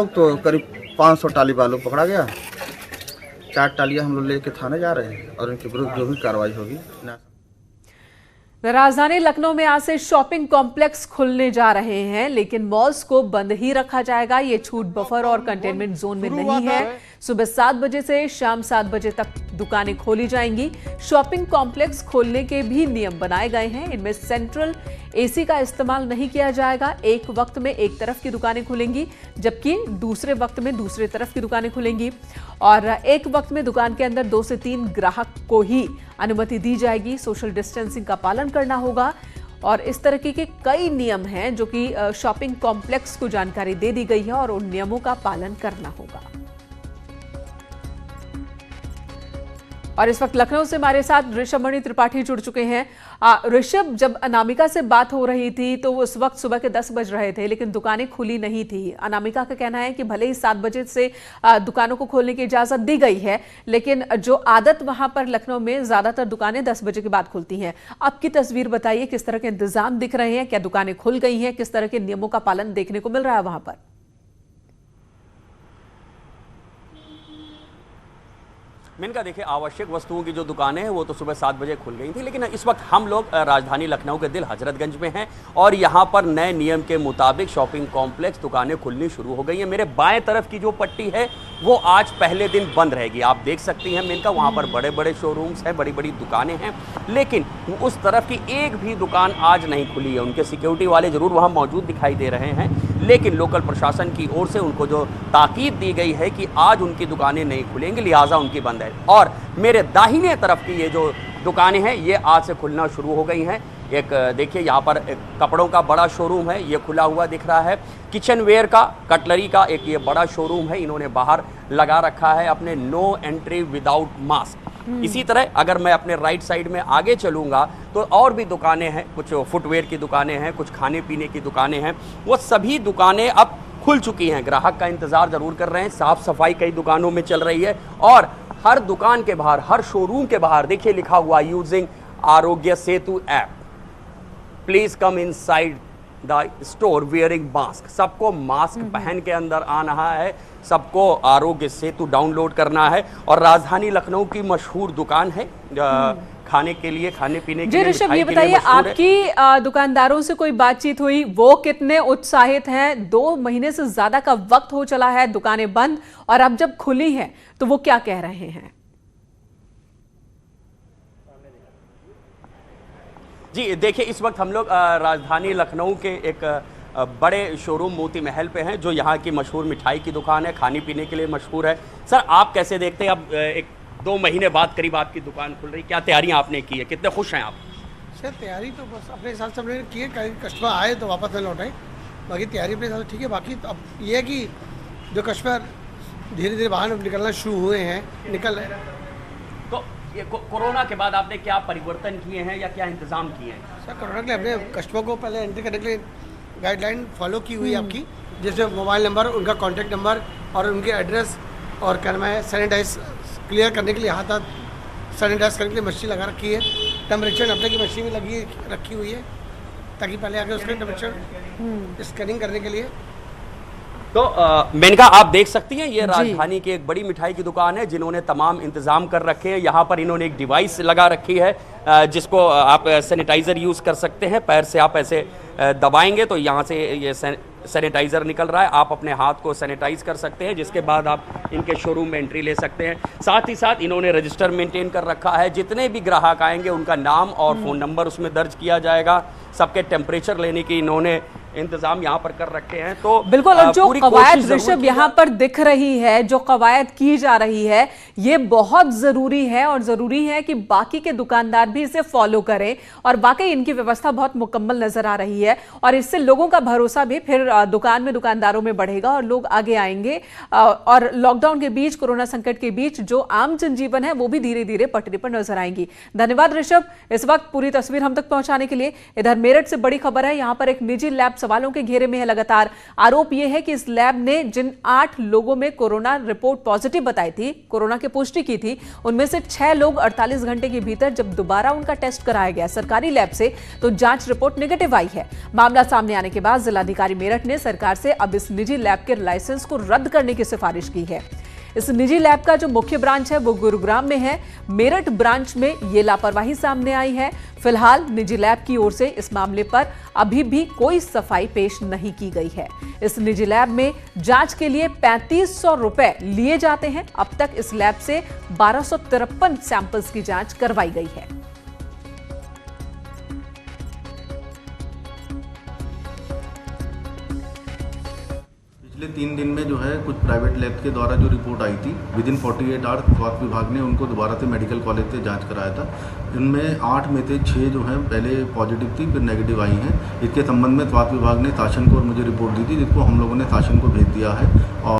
तो करीब 500 टाली बालू पकड़ा गया। 4 टालियां हम लोग लेके थाने जा रहे हैं और इनके विरुद्ध जो भी कार्रवाई होगी। राजधानी लखनऊ में आज से शॉपिंग कॉम्प्लेक्स खुलने जा रहे हैं, लेकिन मॉल्स को बंद ही रखा जाएगा। ये छूट बफर और कंटेनमेंट जोन में नहीं है। सुबह 7 बजे से शाम 7 बजे तक दुकानें खोली जाएंगी। शॉपिंग कॉम्प्लेक्स खोलने के भी नियम बनाए गए हैं। इनमें सेंट्रल एसी का इस्तेमाल नहीं किया जाएगा। एक वक्त में एक तरफ की दुकानें खुलेंगी, जबकि दूसरे वक्त में दूसरे तरफ की दुकानें खुलेंगी। और एक वक्त में दुकान के अंदर 2 से 3 ग्राहक को ही अनुमति दी जाएगी। सोशल डिस्टेंसिंग का पालन करना होगा और इस तरह के कई नियम हैं जो कि शॉपिंग कॉम्प्लेक्स को जानकारी दे दी गई है और उन नियमों का पालन करना होगा। और इस वक्त लखनऊ से हमारे साथ ऋषभ मणि त्रिपाठी जुड़ चुके हैं। ऋषभ, जब अनामिका से बात हो रही थी तो उस वक्त सुबह के 10 बज रहे थे, लेकिन दुकानें खुली नहीं थी। अनामिका का कहना है कि भले ही 7 बजे से दुकानों को खोलने की इजाजत दी गई है, लेकिन जो आदत वहां पर लखनऊ में ज्यादातर दुकानें 10 बजे के बाद खुलती हैं। अब की तस्वीर बताइए, किस तरह के इंतजाम दिख रहे हैं? क्या दुकानें खुल गई हैं? किस तरह के नियमों का पालन देखने को मिल रहा है वहां पर? मेनका देखिए, आवश्यक वस्तुओं की जो दुकानें हैं वो तो सुबह 7 बजे खुल गई थी, लेकिन इस वक्त हम लोग राजधानी लखनऊ के दिल हजरतगंज में हैं और यहाँ पर नए नियम के मुताबिक शॉपिंग कॉम्प्लेक्स दुकानें खुलनी शुरू हो गई हैं। मेरे बाएं तरफ की जो पट्टी है वो आज पहले दिन बंद रहेगी। आप देख सकती हैं मेनका, वहाँ पर बड़े बड़े शोरूम्स हैं, बड़ी बड़ी दुकानें हैं, लेकिन उस तरफ की एक भी दुकान आज नहीं खुली है। उनके सिक्योरिटी वाले जरूर वहाँ मौजूद दिखाई दे रहे हैं, लेकिन लोकल प्रशासन की ओर से उनको जो ताकीद दी गई है कि आज उनकी दुकानें नहीं खुलेंगी, लिहाजा उनकी बंद है। और मेरे दाहिने तरफ की ये जो दुकानें हैं ये आज से खुलना शुरू हो गई हैं। एक देखिए, यहाँ पर एक कपड़ों का बड़ा शोरूम है, ये खुला हुआ दिख रहा है। किचन वेयर का, कटलरी का एक ये बड़ा शोरूम है, इन्होंने बाहर लगा रखा है अपने नो एंट्री विदाउट मास्क। इसी तरह अगर मैं अपने राइट साइड में आगे चलूँगा तो और भी दुकानें हैं, कुछ फुटवेयर की दुकानें हैं, कुछ खाने पीने की दुकानें हैं। वो सभी दुकानें अब खुल चुकी हैं। ग्राहक का इंतज़ार ज़रूर कर रहे हैं। साफ़ सफाई कई दुकानों में चल रही है और हर दुकान के बाहर, हर शोरूम के बाहर देखिए लिखा हुआ, using Aarogya Setu app, please come inside the store wearing mask. सबको मास्क पहन के अंदर आना है, सबको आरोग्य सेतु डाउनलोड करना है। और राजधानी लखनऊ की मशहूर दुकान है खाने के लिए, खाने पीने के लिए। जी ऋषभ, ये बताइए, आपकी दुकानदारों से कोई बातचीत हुई? वो कितने उत्साहित हैं? 2 महीने से ज्यादा का वक्त हो चला है दुकानें बंद, और अब जब खुली हैं तो वो क्या कह रहे हैं? जी देखिए, इस वक्त हम लोग राजधानी लखनऊ के एक बड़े शोरूम मोती महल पे हैं, जो यहाँ की मशहूर मिठाई की दुकान है, खाने पीने के लिए मशहूर है। सर, आप कैसे देखते हैं, अब एक 2 महीने बाद करीब आपकी दुकान खुल रही, क्या तैयारियां आपने की है, कितने खुश हैं आप? सर, तैयारी तो बस अपने हिसाब से हमने की है। कस्टमर आए तो वापस न लौटाएं, बाकी तैयारी अपने हिसाब से ठीक है। बाकी तो अब ये है कि जो कस्टमर धीरे धीरे बाहर निकलना शुरू हुए हैं, निकल रहे हैं। तो ये कोरोना के बाद आपने क्या परिवर्तन किए हैं या क्या इंतजाम किए हैं? सर, कोरोना के लिए हमने कस्टमर को पहले एंट्री करने के लिए गाइडलाइन फॉलो की हुई है आपकी, जैसे मोबाइल नंबर, उनका कॉन्टैक्ट नंबर और उनके एड्रेस, और क्या नाम है, सैनिटाइज क्लियर करने के लिए हाथ सैनिटाइज करने के लिए मशीन लगा रखी है। टेम्परेचर नापने की मशीन भी रखी हुई है, ताकि पहले आके उसके टेम्परेचर स्कैनिंग करने के लिए। तो मेनका, आप देख सकती हैं, ये राजधानी की एक बड़ी मिठाई की दुकान है, जिन्होंने तमाम इंतजाम कर रखे हैं। यहाँ पर इन्होंने एक डिवाइस लगा रखी है, जिसको आप सैनिटाइजर यूज़ कर सकते हैं। पैर से आप ऐसे दबाएंगे तो यहाँ से ये सैनिटाइज़र निकल रहा है, आप अपने हाथ को सैनिटाइज कर सकते हैं, जिसके बाद आप इनके शोरूम में एंट्री ले सकते हैं। साथ ही साथ इन्होंने रजिस्टर मेंटेन कर रखा है, जितने भी ग्राहक आएंगे उनका नाम और फ़ोन नंबर उसमें दर्ज किया जाएगा। सबके टेम्परेचर लेने की इन्होंने इंतजाम यहाँ पर कर रखे हैं। तो बिल्कुल, और जो कवायद ऋषभ यहाँ पर दिख रही है, जो कवायद की जा रही है, ये बहुत जरूरी है, और जरूरी है कि बाकी के दुकानदार भी इसे फॉलो करें। और वाकई इनकी व्यवस्था बहुत मुकम्मल नजर आ रही है, और इससे लोगों का भरोसा भी फिर दुकान में, दुकानदारों में बढ़ेगा और लोग आगे आएंगे। और लॉकडाउन के बीच, कोरोना संकट के बीच जो आम जनजीवन है वो भी धीरे धीरे पटरी पर नजर आएंगी। धन्यवाद ऋषभ, इस वक्त पूरी तस्वीर हम तक पहुंचाने के लिए। इधर मेरठ से बड़ी खबर है, यहाँ पर एक निजी लैब सवालों के घेरे में है लगातार। आरोप यह है कि इस लैब ने जिन 8 लोगों में कोरोना रिपोर्ट पॉजिटिव बताई थी, कोरोना की पुष्टि की थी, उनमें से 6 लोग 48 घंटे के भीतर जब दोबारा उनका टेस्ट कराया गया सरकारी लैब से तो जांच रिपोर्ट नेगेटिव आई है। मामला सामने आने के बाद जिलाधिकारी मेरठ ने सरकार से अब इस निजी लैब के लाइसेंस को रद्द करने की सिफारिश की है। इस निजी लैब का जो मुख्य ब्रांच है वो गुरुग्राम में है। मेरठ ब्रांच में ये लापरवाही सामने आई है। फिलहाल निजी लैब की ओर से इस मामले पर अभी भी कोई सफाई पेश नहीं की गई है। इस निजी लैब में जांच के लिए 3500 रुपए लिए जाते हैं। अब तक इस लैब से 1253 सैंपल्स की जांच करवाई गई है। पिछले 3 दिन में जो है कुछ प्राइवेट लैब के द्वारा जो रिपोर्ट आई थी विदिन 48 आवर्स स्वास्थ्य विभाग ने उनको दोबारा से मेडिकल कॉलेज से जांच कराया था। इनमें 8 में से 6 जो हैं पहले पॉजिटिव थी, फिर नेगेटिव आई हैं। इसके संबंध में स्वास्थ्य विभाग ने शासन को और मुझे रिपोर्ट दी थी, जिसको हम लोगों ने शासन को भेज दिया है। और